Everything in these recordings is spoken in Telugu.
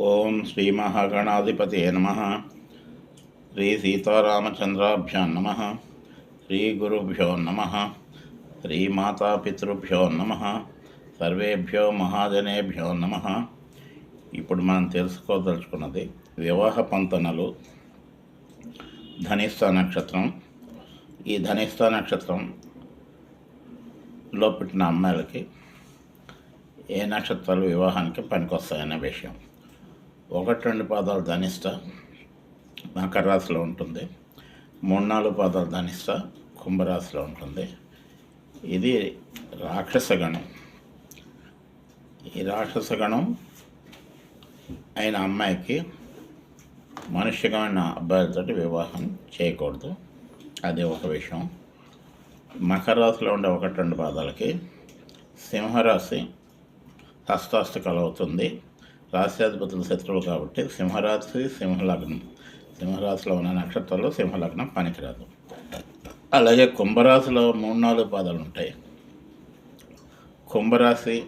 ఓం శ్రీ మహాగణాధిపతయే నమః. శ్రీ సీతారామచంద్రాభ్యాం నమః. శ్రీ గురుభ్యో నమః. శ్రీ మాతాపితృభ్యో నమః. సర్వేభ్యో మహాజనేభ్యో నమః. ఇప్పుడు మనం తెలుసుకోదలుచుకున్నది వివాహ పంతనలు. ధనిష్ట నక్షత్రం. ఈ ధనిష్ట నక్షత్రంలో పుట్టిన అమ్మాయిలకి ఏ నక్షత్రాలు వివాహానికి పనికొస్తాయనే విషయం. 1-2 పాదాలు ధనిష్ట మకర రాశిలో ఉంటుంది. 3-4 పాదాలు ధనిష్ట కుంభరాశిలో ఉంటుంది. ఇది రాక్షసగణం. ఈ రాక్షసగణం అయిన అమ్మాయికి మనుష్యగమైన అబ్బాయిలతో వివాహం చేయకూడదు. అది ఒక విషయం. మకర రాశిలో ఉండే 1-2 పాదాలకి సింహరాశి హస్తాష్టకాలు అవుతుంది. రాశ్యాధిపతుల శత్రువులు కాబట్టి సింహరాశి సింహలగ్నం. సింహరాశిలో ఉన్న నక్షత్రాల్లో సింహలగ్నం పనికిరాదు. అలాగే కుంభరాశిలో 3-4 పాదాలు ఉంటాయి. కుంభరాశికి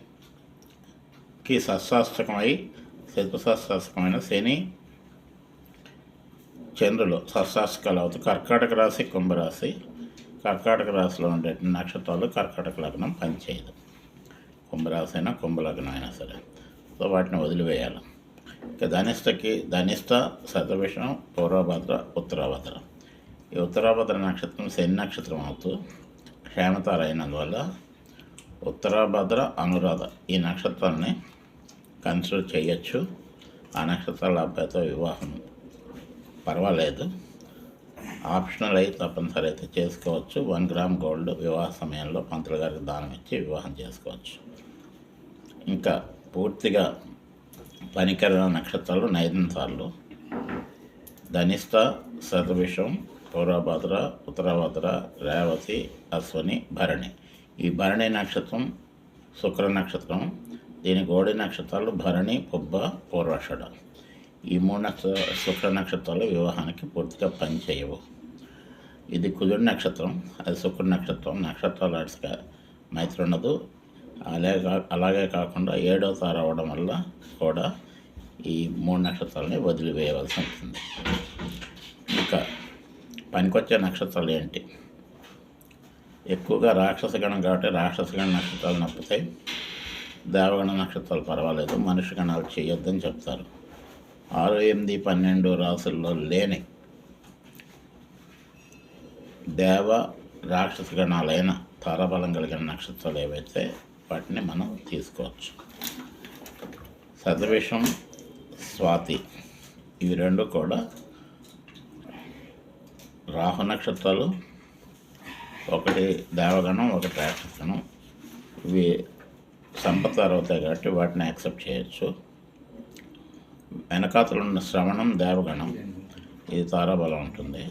షష్టాష్టకమై చతుషష్టాష్టకమైన శని చంద్రులు షష్టాష్టకాలు అవుతాయి. కర్కాటక రాశి కుంభరాశి. కర్కాటక రాశిలో ఉండే నక్షత్రాలు కర్కాటక లగ్నం పనిచేయదు. కుంభరాశి అయినా కుంభలగ్నం అయినా సరే, సో వాటిని వదిలివేయాలి. ఇక ధనిష్ట శతభిషం పూర్వభద్ర ఉత్తరాభద్ర. ఈ ఉత్తరాభద్ర నక్షత్రం శని నక్షత్రం అవుతూ క్షేమతార అయినందువల్ల ఉత్తరాభద్ర అనురాధ ఈ నక్షత్రాన్ని కన్సిడర్ చేయొచ్చు. ఆ నక్షత్రాల అబ్బాయితో వివాహం పర్వాలేదు, ఆప్షనల్ అయితే తప్పనిసరి అయితే చేసుకోవచ్చు. 1 గ్రామ్ గోల్డ్ వివాహ సమయంలో పంతులు గారికి దానం ఇచ్చి వివాహం చేసుకోవచ్చు. ఇంకా పూర్తిగా పనికిరాని నక్షత్రాలు 5 సార్లు ధనిష్ట శతభిషం పూర్వభద్ర ఉత్తరాభద్ర రేవతి అశ్వని భరణి. ఈ భరణి నక్షత్రం శుక్ర నక్షత్రం. దీని గోడి నక్షత్రాలు భరణి పుబ్బ పూర్వాషాఢ. ఈ 3 శుక్ర నక్షత్రాలు వివాహానికి పూర్తిగా పనిచేయవు. ఇది కుజుడి నక్షత్రం, అది శుక్ర నక్షత్రం. నక్షత్రాలు అడిసిగా మైత్రి ఉండదు. అలాగే కాకుండా 7వ తార అవ్వడం వల్ల కూడా ఈ 3 నక్షత్రాలని వదిలివేయవలసి ఉంటుంది. ఇంకా పనికొచ్చే నక్షత్రాలు ఏంటి? ఎక్కువగా రాక్షసగణం కాబట్టి రాక్షసగణ నక్షత్రాలు నప్పుతాయి. దేవగణ నక్షత్రాలు పర్వాలేదు, మనుష్య గణాలు చేయొద్దని చెప్తారు. 6, 8, 12 రాసుల్లో లేని దేవ రాక్షస గణాలైన తారాబలం కలిగిన నక్షత్రాలు ఏవైతే వాటిని మనం తీసుకోవచ్చు. శతభిషం స్వాతి ఇవి 2 కూడా రాహు నక్షత్రాలు. ఒకటి దేవగణం, ఒకటి రాక్షసగణం. ఇవి సంపత్తారు అవుతాయి కాబట్టి వాటిని యాక్సెప్ట్ చేయొచ్చు. వెనకాతలు ఉన్న శ్రవణం దేవగణం, ఇది తారాబలం ఉంటుంది.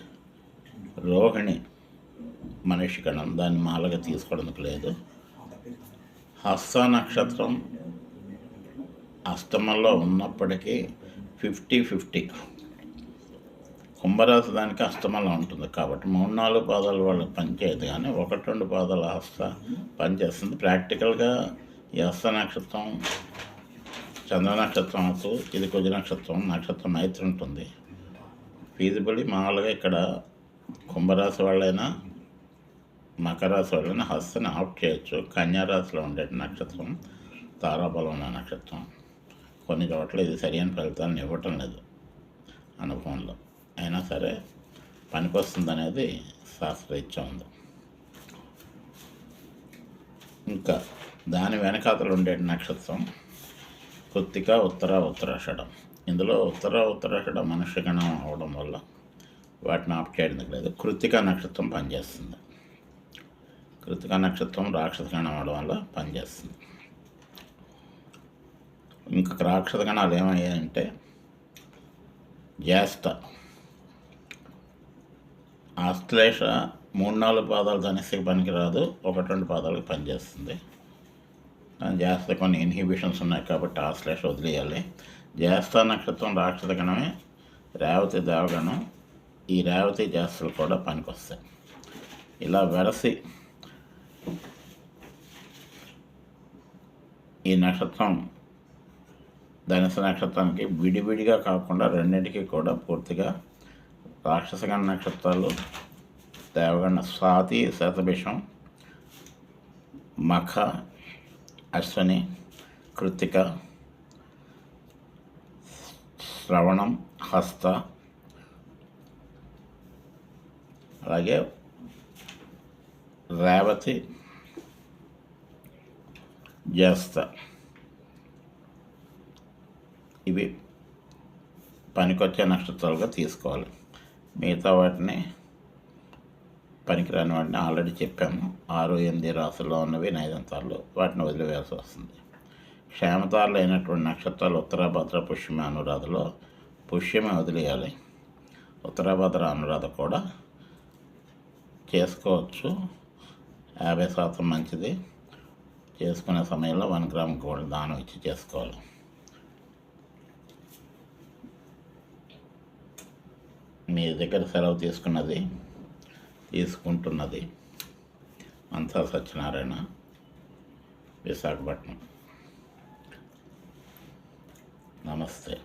రోహిణి మనిషి గణం, దాన్ని మాలగా తీసుకోవడానికి లేదు. హస్త నక్షత్రం అష్టమంలో ఉన్నప్పటికీ 50-50. కుంభరాశి దానికి అష్టమంలో ఉంటుంది కాబట్టి 3-4 పాదాలు వాళ్ళకి పనిచేయదు, కానీ 1-2 పాదాల హస్త పనిచేస్తుంది. ప్రాక్టికల్గా ఈ హస్త నక్షత్రం చంద్ర నక్షత్రం అవుతూ ఇది కుజ నక్షత్రం మైత్రి ఉంటుంది. ఫీజిబుల్లీ మామూలుగా ఇక్కడ కుంభరాశి వాళ్ళైనా మకర రాశి వాళ్ళైనా హస్తని ఆఫ్ చేయొచ్చు. కన్యారాశిలో ఉండే నక్షత్రం తారాబలం ఉన్న నక్షత్రం. కొన్ని చోట్ల ఇది సరైన ఫలితాలను ఇవ్వటం లేదు అనుభవంలో, అయినా సరే పనికొస్తుంది అనేది శాస్త్రరీత్యా ఉంది. ఇంకా దాని వెనకాతలు ఉండే నక్షత్రం కృత్తిక ఉత్తరాషాఢం. ఇందులో ఉత్తరాషాఢ మనుష్యగణం అవడం వల్ల వాటిని ఆఫ్ చేయడానికి లేదు. కృత్తిక నక్షత్రం పనిచేస్తుంది. కృత్తిక నక్షత్రం రాక్షసగణం అవడం వల్ల పనిచేస్తుంది. ఇంకా రాక్షసగణాలు ఏమయ్యాయంటే జ్యేష్ఠ ఆశ్లేష 3-4 పాదాలు ధనిష్ఠకి పనికిరాదు, 1-2 పాదాలకు పనిచేస్తుంది. జ్యేష్ఠ కొన్ని ఇన్హిబిషన్స్ ఉన్నాయి కాబట్టి ఆశ్లేష వదిలేయాలి. జ్యేష్ఠ నక్షత్రం రాక్షసగణమే, రేవతి దేవగణం. ఈ రేవతి జ్యేష్ఠలు కూడా పనికొస్తాయి. ఇలా వెరసి ఈ నక్షత్రం ధనుసు నక్షత్రానికి విడివిడిగా కాకుండా రెండింటికి కూడా పూర్తిగా రాక్షసగణ నక్షత్రాలు, దేవగణ స్వాతి, శతభిషం, మఖ, అశ్వని, కృత్తిక, శ్రవణం, హస్త, అలాగే రేవతి, జ్యేష్ఠ. ఇవి పనికొచ్చే నక్షత్రాలుగా తీసుకోవాలి. మిగతా వాటిని పనికిరాని వాటిని ఆల్రెడీ చెప్పాము. 6, 8 రాసుల్లో ఉన్నవి నైదంతాలు, వాటిని వదిలివేయాల్సి వస్తుంది. క్షేమతారులు అయినటువంటి నక్షత్రాలు ఉత్తరాభద్ర, పుష్యమి, అనురాధలో పుష్యమి వదిలేయాలి. ఉత్తరాభద్ర, అనురాధ కూడా చేసుకోవచ్చు, 50% మంచిది. చేసుకునే సమయంలో 1 గ్రామ్ గోల్డ్ దానం ఇచ్చి చేసుకోవాలి. మీ దగ్గర సెలవు తీసుకుంటున్నది మంతా సత్యనారాయణ, విశాఖపట్నం. నమస్తే.